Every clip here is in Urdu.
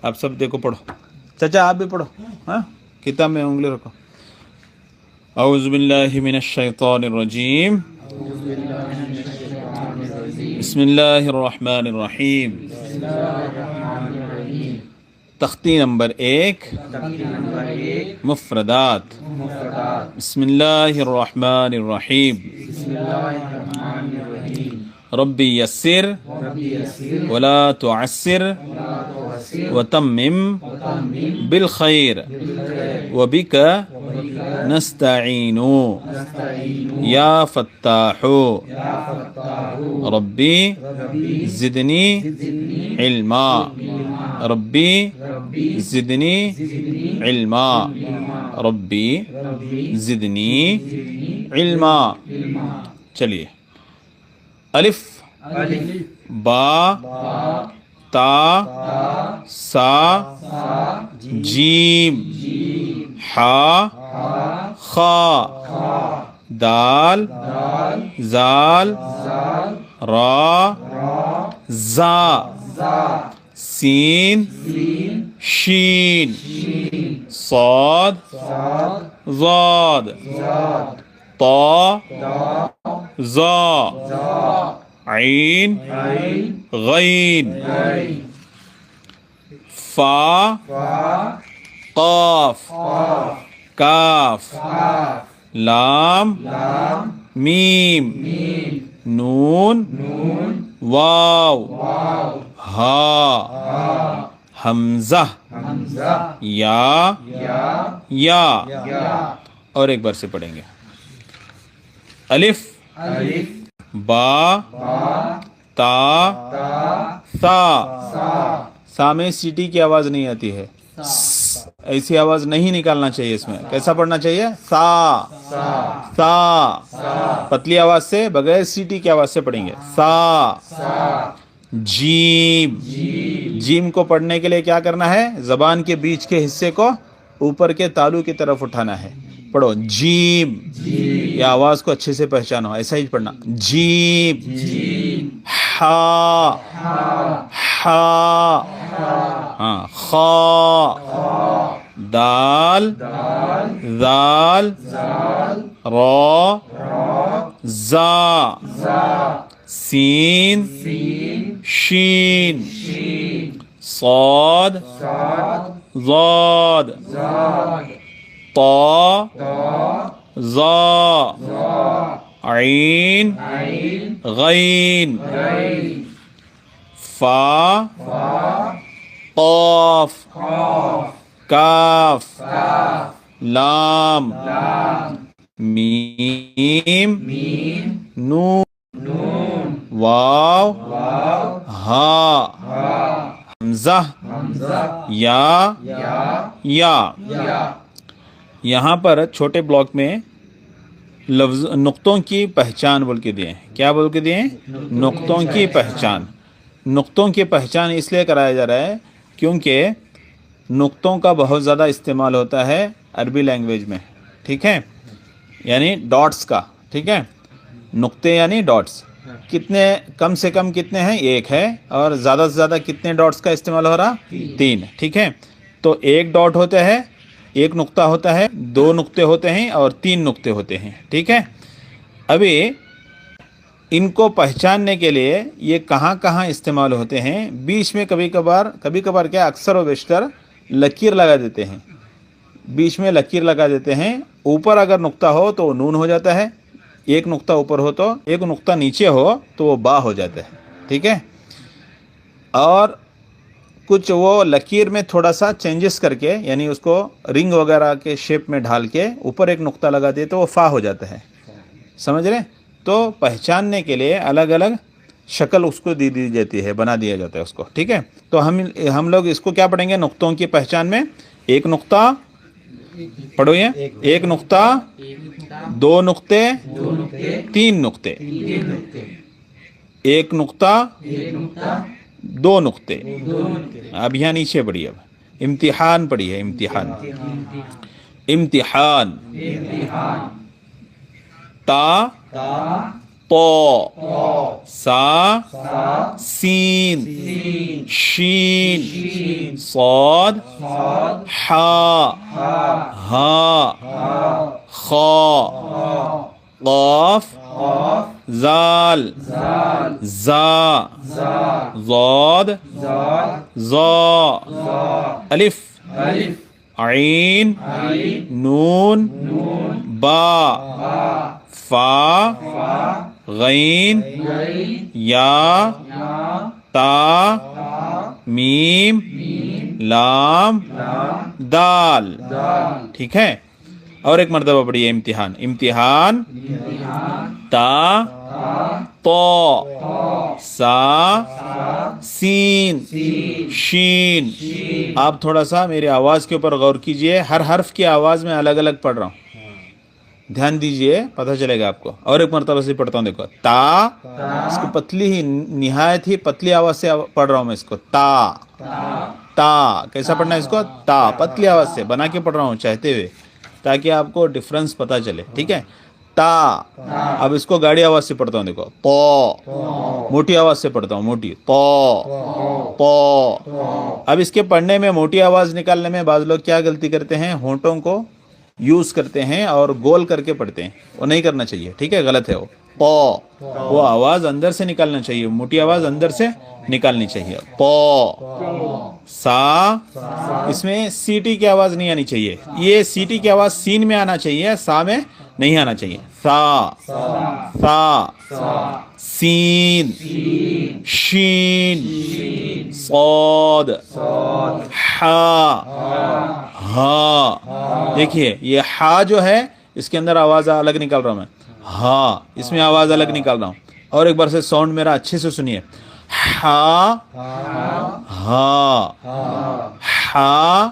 آپ سب دیکھو پڑھو. چچا آپ بھی پڑھو. ہاں کتاب میں انگلی رکھو. اعوذ باللہ من الشیطان الرجیم. بسم اللہ الرحمن الرحیم. تختی نمبر 1 مفردات. بسم اللہ الرحمن الرحیم. ربی یسر ولا تعسر وتمم بالخیر وبک نستعین یا فتاح ربی زدنی علما. ربی زدنی علما. ربی زدنی علما. چلیے الف با تا سا جیم حا خا دال زال را زا سین شین صاد ضاد طا زا عین غین فا قاف کاف لام میم نون واو ہا حمزہ یا. اور ایک بار سے پڑھیں گے. الف با تا سا میں سیٹی کی آواز نہیں آتی ہے. ایسی آواز نہیں نکالنا چاہیے. اس میں کیسا پڑھنا چاہیے؟ سا. پتلی آواز سے بغیر سیٹی کی آواز سے پڑھیں گے. سا. جیم. جیم کو پڑھنے کے لیے کیا کرنا ہے؟ زبان کے بیچ کے حصے کو اوپر کے تالو کی طرف اٹھانا ہے. پڑھو جیم. یہ آواز کو اچھے سے پہچانو. ایسا ہی پڑھنا. جیم. ہا ہاں خا دال زال را زا سین شین صاد ضاد طا زا عین غین فا قاف کاف لام میم نون واو ہا حمزہ یا. یہاں پر چھوٹے بلاک میں لفظ نقطوں کی پہچان بول کے دیے ہیں. کیا بول کے دیے ہیں؟ نقطوں کی پہچان. نقطوں کی پہچان اس لیے کرایا جا رہا ہے کیونکہ نقطوں کا بہت زیادہ استعمال ہوتا ہے عربی لینگویج میں. ٹھیک ہے، یعنی ڈاٹس کا. ٹھیک ہے، نقطے یعنی ڈاٹس. کتنے کم سے کم کتنے ہیں؟ 1 ہے. اور زیادہ سے زیادہ کتنے ڈاٹس کا استعمال ہو رہا؟ 3. ٹھیک ہے، تو 1 ڈاٹ ہوتا ہے، 1 نقطہ ہوتا ہے، 2 نقطے ہوتے ہیں اور 3 نقطے ہوتے ہیں. ٹھیک ہے، ابھی ان کو پہچاننے کے لیے یہ کہاں کہاں استعمال ہوتے ہیں؟ بیچ میں کبھی کبھار کیا اکثر و بیشتر لکیر لگا دیتے ہیں. بیچ میں لکیر لگا دیتے ہیں. اوپر اگر نقطہ ہو تو وہ نون ہو جاتا ہے، 1 نقطہ اوپر ہو تو 1 نقطہ نیچے ہو تو وہ با ہو جاتا ہے. ٹھیک ہے، اور کچھ وہ لکیر میں تھوڑا سا چینجز کر کے، یعنی اس کو رنگ وغیرہ کے شیپ میں ڈھال کے اوپر 1 نقطہ لگا دے تو وہ فا ہو جاتا ہے. سمجھ رہے؟ تو پہچاننے کے لیے الگ الگ شکل اس کو دی جاتی ہے، بنا دیا جاتا ہے اس کو. ٹھیک ہے، تو ہم لوگ اس کو کیا پڑھیں گے؟ نقطوں کی پہچان میں 1 نقطہ پڑھو. یہ 1 نقطہ، 2 نقطے، 3 نقطے. 1 نقطہ، 2 نقطے. اب یہاں نیچے پڑھیے. اب امتحان پڑھیے. امتحان تا طا سا سین شین صاد حا ہا خا قاف زال زا ضاد ظا الف عین نون با فا غین یا تا میم لام دال. ٹھیک ہے, اور ایک مرتبہ پڑھیے امتحان. امتحان تا طا سا سین شین. آپ تھوڑا سا میری آواز کے اوپر غور کیجئے, ہر حرف کی آواز میں الگ الگ پڑھ رہا ہوں, دھیان دیجئے, پتہ چلے گا آپ کو. اور ایک مرتبہ سے پڑھتا ہوں, دیکھو تا, اس کو پتلی ہی نہایت ہی پتلی آواز سے پڑھ رہا ہوں میں اس کو. تا تا کیسا پڑھنا ہے اس کو؟ تا پتلی آواز سے بنا کے پڑھ رہا ہوں چاہتے ہوئے, تاکہ آپ کو ڈفرنس پتہ چلے. ٹھیک ہے, تا. اب اس کو گاڑی آواز سے پڑھتا ہوں, دیکھو پو, موٹی آواز سے پڑھتا ہوں, موٹی پو پو. اب اس کے پڑھنے میں موٹی آواز نکالنے میں بعض لوگ کیا غلطی کرتے ہیں, ہونٹوں کو یوز کرتے ہیں اور گول کر کے پڑھتے ہیں. وہ نہیں کرنا چاہیے, ٹھیک ہے, غلط ہے وہ. پو, وہ آواز اندر سے نکالنا چاہیے, موٹی آواز اندر سے نکالنی چاہیے. پو سا, اس میں سیٹی کی آواز نہیں آنی چاہیے. یہ سیٹی کی آواز سین میں آنا چاہیے, سا میں نہیں آنا چاہیے. سا سا سین شین صاد حا ہا. دیکھیے یہ ہا جو ہے اس کے اندر آواز الگ نکال رہا ہوں میں, ہا, اس میں آواز الگ نکال رہا ہوں. اور ایک بار سے ساؤنڈ میرا اچھے سے سنیے. ہا ہا ہا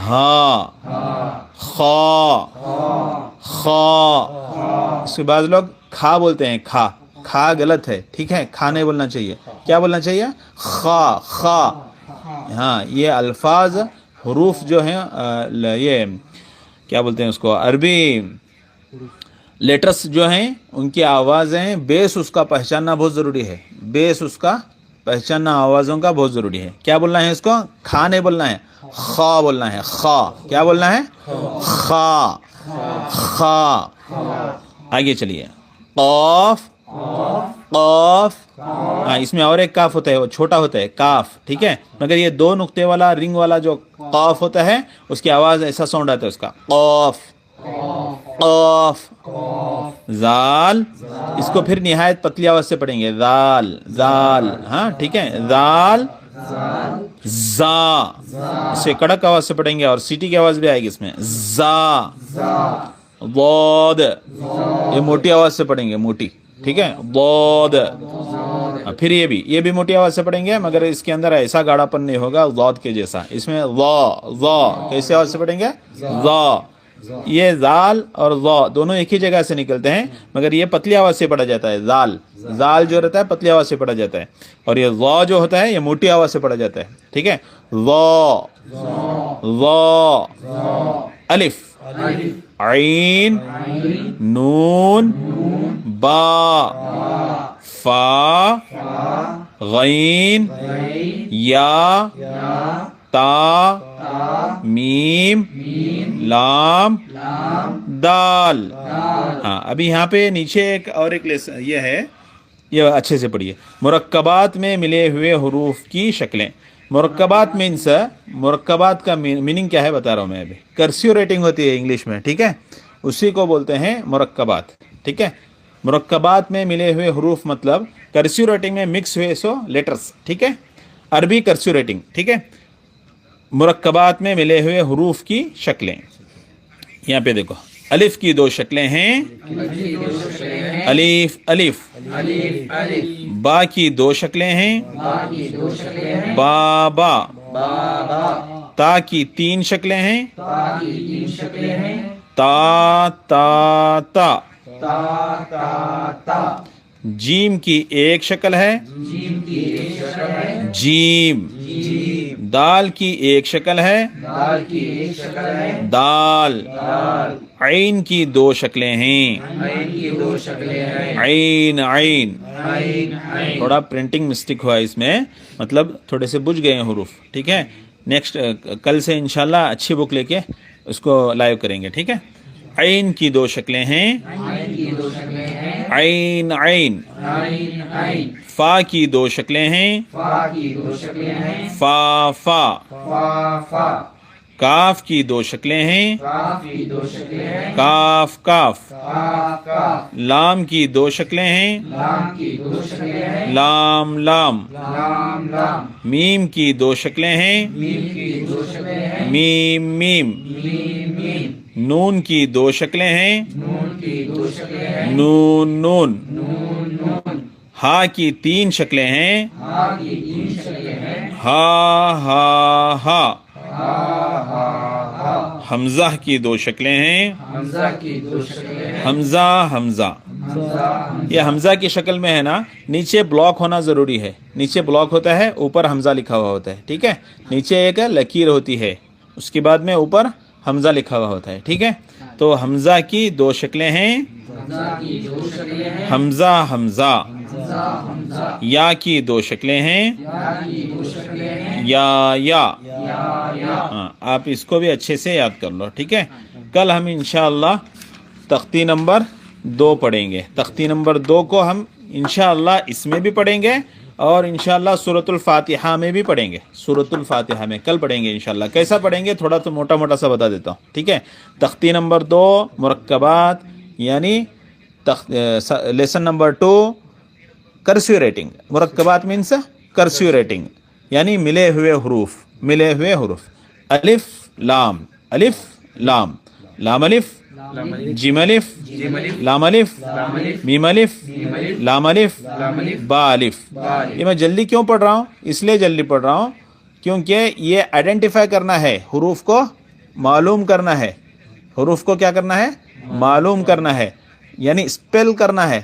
ہا خا خا. اس کے بعد لوگ کھا بولتے ہیں, کھا. کھا غلط ہے, ٹھیک ہے, کھا نہیں بولنا چاہیے. کیا بولنا چاہیے؟ خا خا. ہاں, یہ الفاظ حروف جو ہیں, یہ کیا بولتے ہیں اس کو, عربی لیٹرس جو ہیں ان کی آوازیں, بیس اس کا پہچاننا بہت ضروری ہے. بیس اس کا پہچاننا آوازوں کا بہت ضروری ہے. کیا بولنا ہے اس کو؟ کھا نہیں بولنا ہے, خا بولنا ہے. خا. کیا بولنا ہے؟ خا خا. آگے چلیے. قاف قاف. ہاں, اس میں اور ایک کاف ہوتا ہے, وہ چھوٹا ہوتا ہے, کاف. ٹھیک ہے, مگر یہ دو نقطے والا رنگ والا جو قاف ہوتا ہے اس کی آواز ایسا ساؤنڈ آتا ہے اس کا, قاف قاف. زال, اس کو پھر نہایت پتلی آواز سے پڑھیں گے, زال زال. ہاں ٹھیک ہے, زال زا, اسے کڑک آواز سے پڑھیں گے اور سیٹی کی آواز بھی آئے گی اس میں. زا ضاد, یہ موٹی آواز سے پڑھیں گے, موٹی. ٹھیک ہے, ضاد. پھر یہ بھی موٹی آواز سے پڑھیں گے, مگر اس کے اندر ایسا گاڑا پن نہیں ہوگا ضاد کے جیسا. اس میں ضا ضا کیسے آواز سے پڑھیں گے؟ ضا. یہ زال اور ضا دونوں ایک ہی جگہ سے نکلتے ہیں, مگر یہ پتلی آواز سے پڑھا جاتا ہے. زال, زال جو رہتا ہے پتلی آواز سے پڑھا جاتا ہے, اور یہ ضا جو ہوتا ہے یہ موٹی آواز سے پڑھا جاتا ہے. ٹھیک ہے, ضا ضا. الف عین نون با فا غین یا تا میم لام دال. ہاں, ابھی یہاں پہ نیچے ایک لیسن یہ ہے, یہ اچھے سے پڑھیے. مرکبات میں ملے ہوئے حروف کی شکلیں. مرکبات مینس, مرکبات کا میننگ کیا ہے بتا رہا ہوں میں ابھی. کرسیو ریٹنگ ہوتی ہے انگلش میں, ٹھیک ہے, اسی کو بولتے ہیں مرکبات. ٹھیک ہے, مرکبات میں ملے ہوئے حروف مطلب کرسیو ریٹنگ میں مکس ہوئے سو لیٹرز. ٹھیک ہے, عربی کرسیو ریٹنگ. ٹھیک ہے, مرکبات میں ملے ہوئے حروف کی شکلیں. یہاں پہ دیکھو, الف کی دو شکلیں ہیں, الف الف. با کی دو شکلیں ہیں, با با. تا کی تین شکلیں ہیں, تا تا تا. جیم کی ایک شکل ہے, جیم دال کی ایک شکل ہے، دال کی ایک شکل ہے، دال. عین کی دو شکلیں ہیں، عین کی دو شکلیں ہیں، عین عین. عین عین. تھوڑا پرنٹنگ مسٹیک ہوا اس میں، مطلب تھوڑے سے بجھ گئے ہیں حروف. ٹھیک ہے، نیکسٹ کل سے انشاءاللہ اچھی بک لے کے اس کو لائیو کریں گے. ٹھیک ہے. عین کی دو شکلیں ہیں، عین کی دو شکلیں ہیں، عین عین. عین عین. فا کی دو شکلیں ہیں، فا کی دو شکلیں ہیں، فا فا. فا فا. کاف کی دو شکلیں ہیں، کاف کی دو شکلیں ہیں، کاف کاف. کاف کاف. لام کی دو شکلیں ہیں، لام کی دو شکلیں ہیں، لام لام. لام لام. میم کی دو شکلیں ہیں، میم کی دو شکلیں ہیں، میم میم. میم میم. نون کی دو شکلیں ہیں، نون کی دو شکلیں ہیں، نون نون. نون نون. ہا کی تین شکلیں ہیں، ہا کی تین شکلیں ہیں، ہا ہا ہا. ہا ہا ہا. حمزہ کی دو شکلیں ہیں، حمزہ کی دو شکلیں ہیں، حمزہ حمزہ. حمزہ. یہ حمزہ کی شکل میں ہے نا، نیچے بلاک ہونا ضروری ہے. نیچے بلاک ہوتا ہے، اوپر حمزہ لکھا ہوا ہوتا ہے. ٹھیک ہے، نیچے ایک لکیر ہوتی ہے، اس کے بعد میں اوپر حمزہ لکھا ہوا ہوتا ہے. ٹھیک ہے، تو حمزہ کی دو شکلیں ہیں، حمزہ کی دو شکلیں ہیں، حمزہ حمزہ. حمزہ حمزہ. یا کی دو شکلیں ہیں، یا کی دو شکلیں ہیں، یا یا. یا یا. ہاں، آپ اس کو بھی اچھے سے یاد کر لو. ٹھیک ہے، کل ہم انشاءاللہ تختی نمبر 2 پڑھیں گے. تختی نمبر 2 کو ہم انشاءاللہ اس میں بھی پڑھیں گے اور انشاءاللہ سورۃ الفاتحہ میں بھی پڑھیں گے. سورۃ الفاتحہ میں کل پڑھیں گے انشاءاللہ. کیسا پڑھیں گے تھوڑا تو موٹا موٹا سا بتا دیتا ہوں. ٹھیک ہے، تختی نمبر 2 مرکبات، یعنی لیسن نمبر 2 کرسیو ریٹنگ. مرکبات مینس کرسیو ریٹنگ، یعنی ملے ہوئے حروف. ملے ہوئے حروف. الف لام، الف لام، لام الف، جیم الف، لام الف، میم الف، لام الف، با الف. یہ میں جلدی کیوں پڑھ رہا ہوں؟ اس لیے جلدی پڑھ رہا ہوں کیونکہ یہ آئیڈینٹیفائی کرنا ہے، حروف کو معلوم کرنا ہے. حروف کو کیا کرنا ہے؟ معلوم کرنا ہے، یعنی اسپیل کرنا ہے.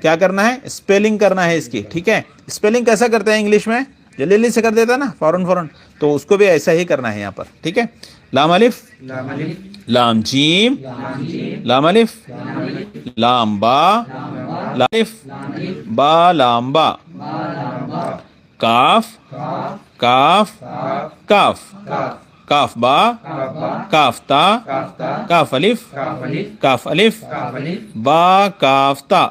کیا کرنا ہے؟ اسپیلنگ کرنا ہے اس کی. ٹھیک ہے، اسپیلنگ کیسا کرتے ہیں انگلش میں؟ جلدی جلدی سے کر دیتا نا فوراً فوراً، تو اس کو بھی ایسا ہی کرنا ہے یہاں پر. ٹھیک ہے، لام الف، لام جیم، لام الف، لام با، لام الف، با لام با. کاف، کاف، کاف، کاف با، کاف تا، کاف الف، کاف الف، با کاف تا.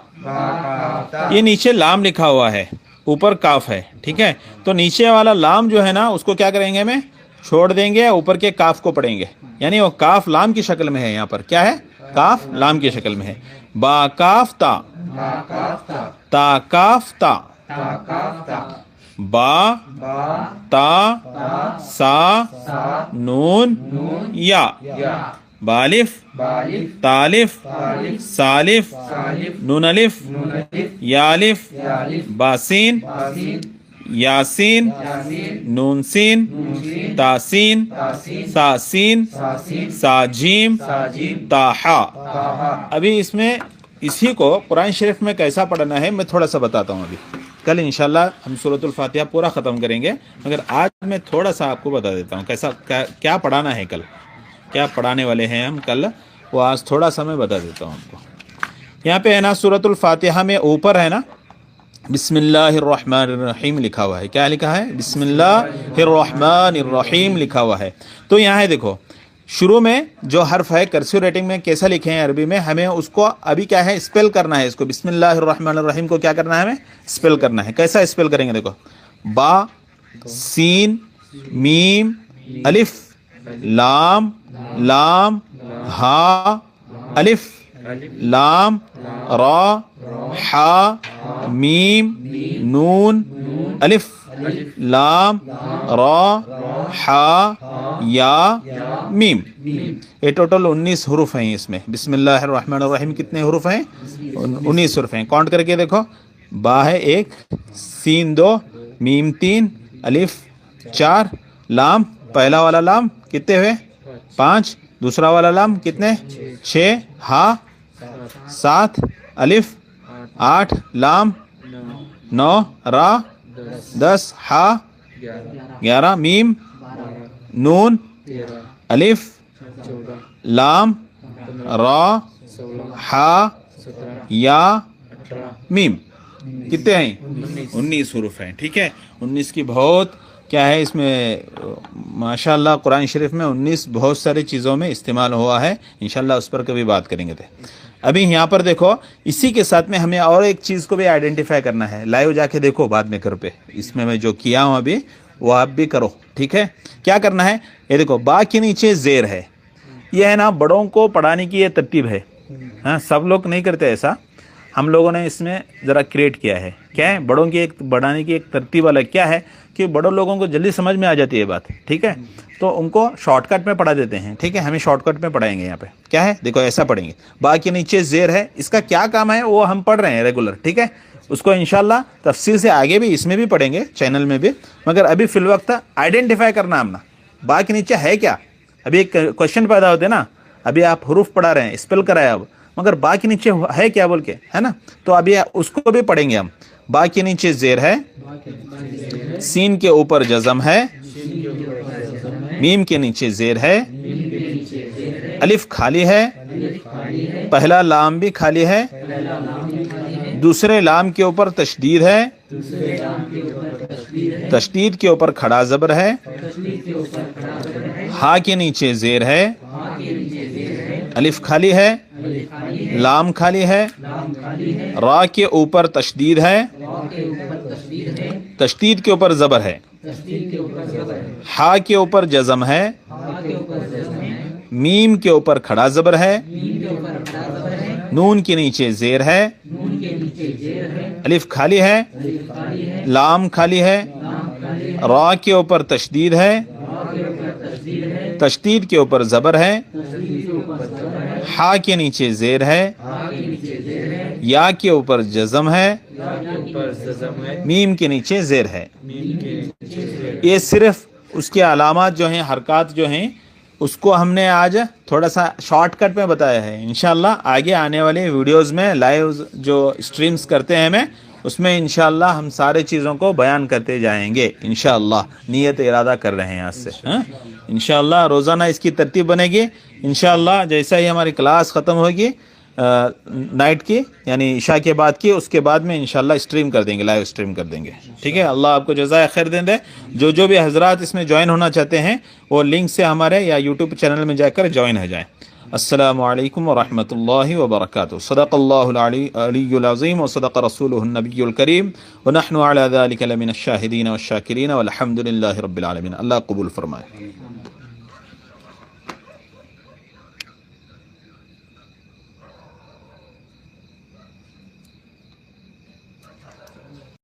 یہ نیچے لام لکھا ہوا ہے، اوپر کاف ہے. ٹھیک ہے، تو نیچے والا لام جو ہے نا اس کو کیا کریں گے؟ میں چھوڑ دیں گے، اوپر کے کاف کو پڑھیں گے. یعنی وہ کاف لام کی شکل میں ہے. یہاں پر کیا ہے؟ کاف لام کی شکل میں ہے. با کاف تا، تا کاف تا، با تا سا نون یا. بالف، تالف، سالف، نون الف، یالف، باسین، یاسین، نون سین، تاسین، ساسین، ساجیم، تاحا. ابھی اس میں اسی کو قرآن شریف میں کیسا پڑھنا ہے میں تھوڑا سا بتاتا ہوں. ابھی کل انشاءاللہ ہم سورۃ الفاتحہ پورا ختم کریں گے، مگر آج میں تھوڑا سا آپ کو بتا دیتا ہوں کیسا کیا پڑھانا ہے. کل کیا پڑھانے والے ہیں ہم کل، وہ آج تھوڑا سا میں بتا دیتا ہوں آپ کو. یہاں پہ ہے نا سورۃ الفاتحہ میں اوپر ہے نا بسم اللہ الرحمن الرحیم لکھا ہوا ہے. کیا لکھا ہے؟ بسم اللہ الرحمن الرحیم لکھا ہوا ہے. تو یہاں ہے دیکھو، شروع میں جو حرف ہے کرسیو ریٹنگ میں کیسا لکھے ہیں عربی میں، ہمیں اس کو ابھی کیا ہے اسپیل کرنا ہے. اس کو بسم اللہ الرحمن الرحیم کو کیا کرنا ہے؟ ہمیں اسپیل کرنا ہے. کیسا اسپیل کریں گے؟ دیکھو، با، سین، میم، الف، لام، لام، ہا، الف، لام، را، حا، میم، نون، الف، لام، را، حا، یا، میم. یہ ٹوٹل 19 حروف ہیں اس میں. بسم اللہ الرحمن الرحیم کتنے حروف ہیں؟ 19 حروف ہیں. کاؤنٹ کر کے دیکھو، با ہے 1، سین 2، میم 3، الف 4، لام پہلا والا لام کتنے ہوئے؟ 5، دوسرا والا لام کتنے؟ 6، ہا 7، الف 8، لام 9، را 10، ہا 11 میم نون الف لام را ہا یا میم کتنے ہیں 19 حروف ہیں ٹھیک ہے 19 کی بہت کیا ہے اس میں ماشاء اللہ قرآن شریف میں 19 بہت سارے چیزوں میں استعمال ہوا ہے انشاءاللہ اس پر کبھی بات کریں گے تھے ابھی یہاں پر دیکھو اسی کے ساتھ میں ہمیں اور ایک چیز کو بھی آئیڈینٹیفائی کرنا ہے لائیو جا کے دیکھو بعد میں پہ اس میں جو کیا ہوں ابھی وہ آپ بھی کرو ٹھیک ہے کیا کرنا ہے یہ دیکھو با کے نیچے زیر ہے یہ ہے نا بڑوں کو پڑھانے کی یہ ترتیب ہے ہاں سب لوگ نہیں کرتے ایسا ہم لوگوں نے اس میں ذرا کریٹ کیا ہے کیا ہے بڑوں کی ایک بڑھانے کی ایک ترتیب الگ کیا ہے کہ بڑوں لوگوں کو جلدی سمجھ میں آ جاتی ہے بات ٹھیک ہے تو ان کو شارٹ کٹ میں پڑھا دیتے ہیں ٹھیک ہے ہمیں شارٹ کٹ میں پڑھائیں گے یہاں پہ کیا ہے دیکھو ایسا پڑھیں گے با کے نیچے زیر ہے اس کا کیا کام ہے وہ ہم پڑھ رہے ہیں ریگولر ٹھیک ہے اس کو انشاءاللہ تفصیل سے آگے بھی اس میں بھی پڑھیں گے چینل میں بھی مگر ابھی فی الوقت آئیڈینٹیفائی کرنا ہم نا با کے نیچے ہے کیا ابھی ایک کوشچن پیدا ہوتے نا ابھی آپ حروف پڑھا رہے ہیں اسپیل کرایا اب مگر با کے نیچے ہے کیا بول کے ہے نا تو ابھی اس کو بھی پڑھیں گے ہم با کے نیچے زیر ہے سین کے اوپر جزم ہے میم کے نیچے زیر ہے الف خالی ہے پہلا لام بھی خالی ہے دوسرے لام کے اوپر تشدید ہے تشدید کے اوپر کھڑا زبر ہے ہا کے نیچے زیر ہے الف خالی ہے لام خالی ہے را کے اوپر تشدید ہے تشدید کے اوپر زبر ہے ہا کے اوپر جزم ہے میم کے اوپر کھڑا زبر ہے نون کے نیچے زیر ہے الف خالی ہے لام خالی ہے را کے اوپر تشدید ہے تشدید کے اوپر زبر ہے ہا کے نیچے زیر ہے یا کے اوپر جزم ہے میم کے نیچے زیر ہے یہ صرف اس کے علامات جو ہیں حرکات جو ہیں اس کو ہم نے آج تھوڑا سا شارٹ کٹ میں بتایا ہے انشاءاللہ آگے آنے والے ویڈیوز میں لائیو جو اسٹریمز کرتے ہیں اس میں انشاءاللہ ہم سارے چیزوں کو بیان کرتے جائیں گے انشاءاللہ نیت ارادہ کر رہے ہیں آج سے انشاءاللہ روزانہ اس کی ترتیب بنے گی انشاءاللہ جیسا ہی ہماری کلاس ختم ہوگی نائٹ کی یعنی عشاء کے بعد کی اس کے بعد میں انشاءاللہ اسٹریم کر دیں گے لائیو اسٹریم کر دیں گے ٹھیک ہے اللہ آپ کو جزائے خیر دے جو بھی حضرات اس میں جوائن ہونا چاہتے ہیں وہ لنک سے ہمارے یا یوٹیوب چینل میں جا کر جوائن ہو جائیں السلام علیکم ورحمۃ اللہ وبرکاتہ صدق اللہ العلی العظیم وصدق رسولہ النبی الکریم ونحن علی ذلک لمن الشاہدین والشاکرین والحمد للہ رب العالمین اللہ قبول فرمائے